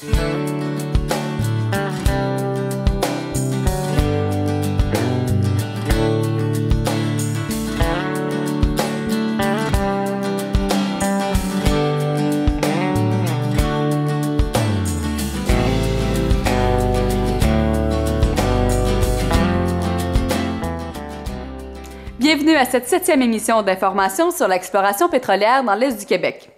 Bienvenue à cette 7e émission d'information sur l'exploration pétrolière dans l'Est du Québec.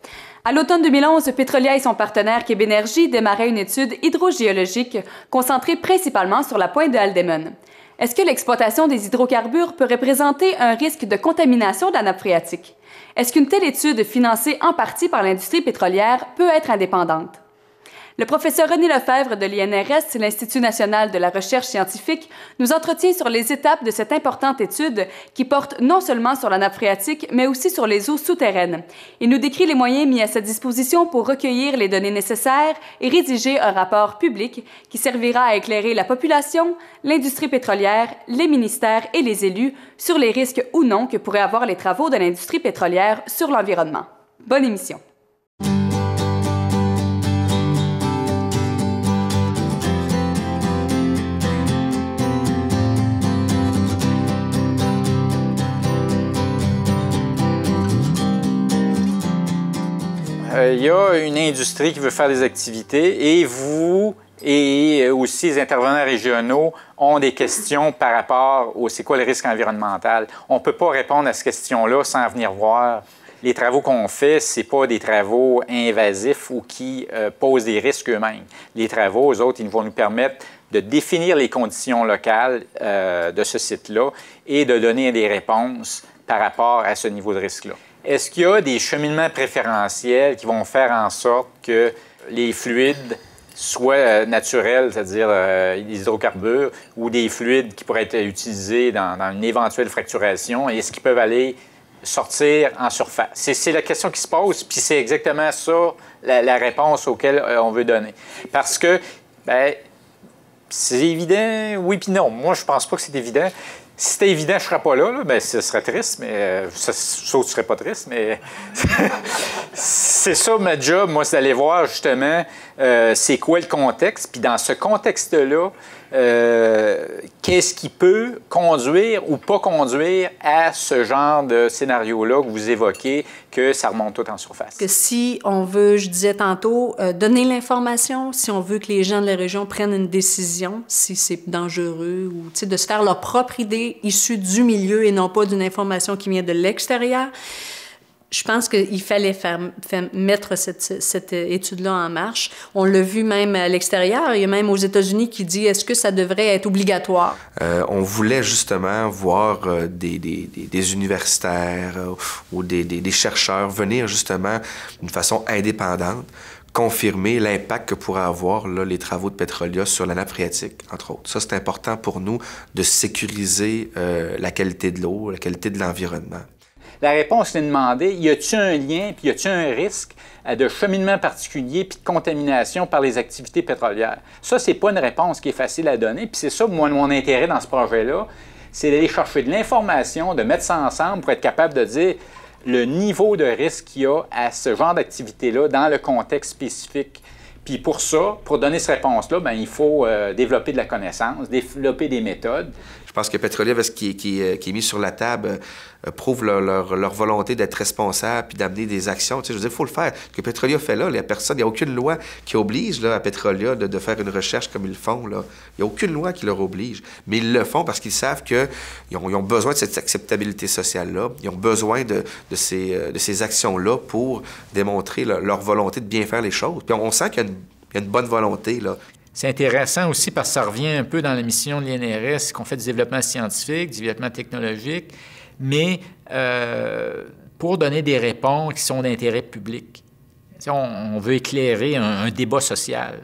À l'automne 2011, Pétrolia et son partenaire Québénergie démarraient une étude hydrogéologique concentrée principalement sur la pointe de Haldimand. Est-ce que l'exploitation des hydrocarbures peut représenter un risque de contamination de la nappe phréatique? Est-ce qu'une telle étude, financée en partie par l'industrie pétrolière, peut être indépendante? Le professeur René Lefebvre de l'INRS, l'Institut national de la recherche scientifique, nous entretient sur les étapes de cette importante étude qui porte non seulement sur la nappe phréatique, mais aussi sur les eaux souterraines. Il nous décrit les moyens mis à sa disposition pour recueillir les données nécessaires et rédiger un rapport public qui servira à éclairer la population, l'industrie pétrolière, les ministères et les élus sur les risques ou non que pourraient avoir les travaux de l'industrie pétrolière sur l'environnement. Bonne émission! Il y a une industrie qui veut faire des activités et vous et aussi les intervenants régionaux ont des questions par rapport au c'est quoi le risque environnemental. On ne peut pas répondre à ces questions-là sans venir voir. Les travaux qu'on fait, ce n'est pas des travaux invasifs ou qui posent des risques eux-mêmes. Les travaux, eux autres, ils vont nous permettre de définir les conditions locales de ce site-là et de donner des réponses par rapport à ce niveau de risque-là. Est-ce qu'il y a des cheminements préférentiels qui vont faire en sorte que les fluides soient naturels, c'est-à-dire les hydrocarbures, ou des fluides qui pourraient être utilisés dans une éventuelle fracturation, et est-ce qu'ils peuvent aller sortir en surface? C'est la question qui se pose, puis c'est exactement ça la réponse auquel on veut donner. Parce que, bien, c'est évident, oui puis non. Moi, je pense pas que c'est évident. Si c'était évident, je ne serais pas là, bien, ce serait triste, mais sauf que tu ne serais pas triste, mais c'est ça ma job, moi, c'est d'aller voir justement c'est quoi le contexte, puis dans ce contexte-là, qu'est-ce qui peut conduire ou pas conduire à ce genre de scénario-là que vous évoquez, que ça remonte tout en surface. Que si on veut, je disais tantôt, donner l'information, si on veut que les gens de la région prennent une décision, si c'est dangereux, ou de se faire leur propre idée issue du milieu et non pas d'une information qui vient de l'extérieur, je pense qu'il fallait mettre cette étude-là en marche. On l'a vu même à l'extérieur. Il y a même aux États-Unis qui dit est-ce que ça devrait être obligatoire? On voulait justement voir des universitaires ou des chercheurs venir justement d'une façon indépendante confirmer l'impact que pourraient avoir là, les travaux de Pétrolia sur la nappe phréatique, entre autres. Ça, c'est important pour nous de sécuriser la qualité de l'eau, la qualité de l'environnement. La réponse est demandée, y a-t-il un lien, puis y a-t-il un risque de cheminement particulier puis de contamination par les activités pétrolières? Ça, c'est pas une réponse qui est facile à donner, puis c'est ça, moi, mon intérêt dans ce projet-là, c'est d'aller chercher de l'information, de mettre ça ensemble pour être capable de dire le niveau de risque qu'il y a à ce genre d'activité-là dans le contexte spécifique. Puis pour ça, pour donner cette réponse-là, bien, il faut développer de la connaissance, développer des méthodes. Je pense que Pétrolia, avec ce qui est mis sur la table, prouve leur volonté d'être responsable puis d'amener des actions. Tu sais, je veux dire, il faut le faire. Ce que Pétrolia fait là, il n'y a aucune loi qui oblige là, à Pétrolia de faire une recherche comme ils le font. Il n'y a aucune loi qui leur oblige. Mais ils le font parce qu'ils savent qu'ils ont besoin de cette acceptabilité sociale-là. Ils ont besoin de ces actions-là pour démontrer leur volonté de bien faire les choses. Puis on sent qu'il y a une bonne volonté, là. C'est intéressant aussi parce que ça revient un peu dans la mission de l'INRS, qu'on fait du développement scientifique, du développement technologique, mais pour donner des réponses qui sont d'intérêt public. On veut éclairer un débat social.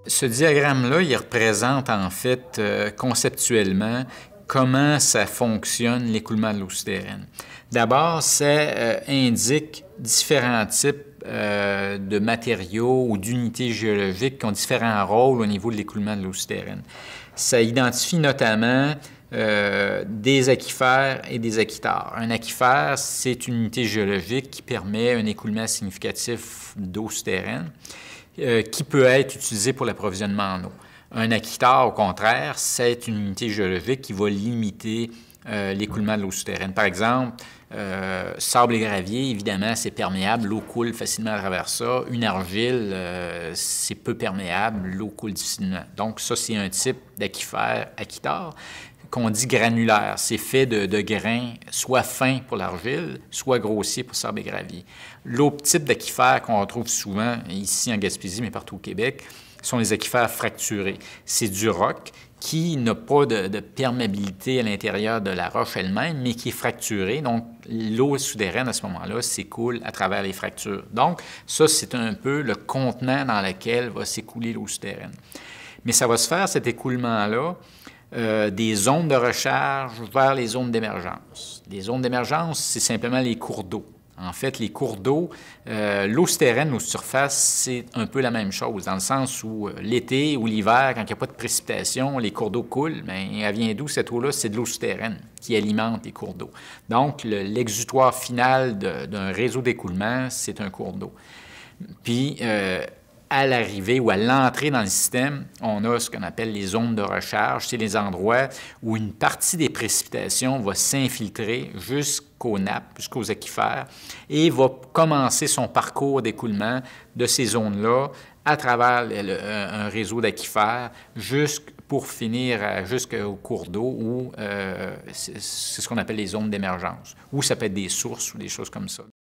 Ce diagramme-là, il représente en fait conceptuellement comment ça fonctionne, l'écoulement de l'eau souterraine. D'abord, ça indique différents types de matériaux ou d'unités géologiques qui ont différents rôles au niveau de l'écoulement de l'eau souterraine. Ça identifie notamment des aquifères et des aquitars. Un aquifère, c'est une unité géologique qui permet un écoulement significatif d'eau souterraine qui peut être utilisé pour l'approvisionnement en eau. Un aquitar, au contraire, c'est une unité géologique qui va limiter l'écoulement de l'eau souterraine. Par exemple, sable et gravier, évidemment, c'est perméable, l'eau coule facilement à travers ça. Une argile, c'est peu perméable, l'eau coule difficilement. Donc, ça, c'est un type d'aquifère, aquitar, qu'on dit granulaire. C'est fait de grains soit fins pour l'argile, soit grossiers pour sable et gravier. L'autre type d'aquifère qu'on retrouve souvent ici en Gaspésie, mais partout au Québec, sont les aquifères fracturés. C'est du roc qui n'a pas de perméabilité à l'intérieur de la roche elle-même, mais qui est fracturé. Donc, l'eau souterraine, à ce moment-là, s'écoule à travers les fractures. Donc, ça, c'est un peu le contenant dans lequel va s'écouler l'eau souterraine. Mais ça va se faire, cet écoulement-là, des zones de recharge vers les zones d'émergence. Les zones d'émergence, c'est simplement les cours d'eau. En fait, les cours d'eau, l'eau souterraine aux surfaces, c'est un peu la même chose, dans le sens où l'été ou l'hiver, quand il n'y a pas de précipitation, les cours d'eau coulent, mais elle vient d'où cette eau-là? C'est de l'eau souterraine qui alimente les cours d'eau. Donc, l'exutoire final d'un réseau d'écoulement, c'est un cours d'eau. Puis, à l'arrivée ou à l'entrée dans le système, on a ce qu'on appelle les zones de recharge. C'est les endroits où une partie des précipitations va s'infiltrer jusqu'aux nappes, jusqu'aux aquifères, et va commencer son parcours d'écoulement de ces zones-là à travers un réseau d'aquifères pour finir jusqu'au cours d'eau où c'est ce qu'on appelle les zones d'émergence, où ça peut être des sources ou des choses comme ça.